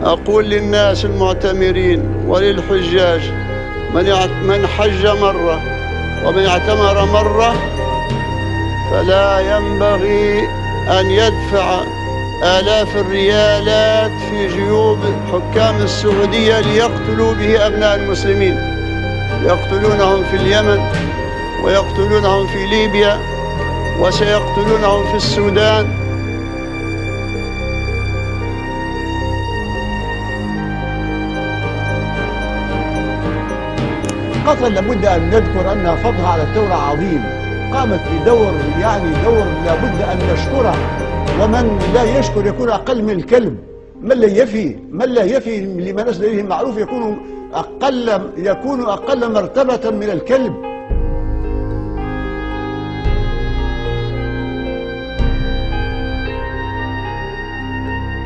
أقول للناس المعتمرين وللحجاج من حج مرة ومن اعتمر مرة فلا ينبغي أن يدفع آلاف الريالات في جيوب حكام السعودية ليقتلوا به أبناء المسلمين. يقتلونهم في اليمن ويقتلونهم في ليبيا وسيقتلونهم في السودان. قطر لابد أن نذكر أن فضلها على الثورة عظيم، قامت بدور دور لابد أن نشكره، ومن لا يشكر يكون أقل من الكلب. من لا يفي لما نزل إليه معروف يكون أقل مرتبة من الكلب.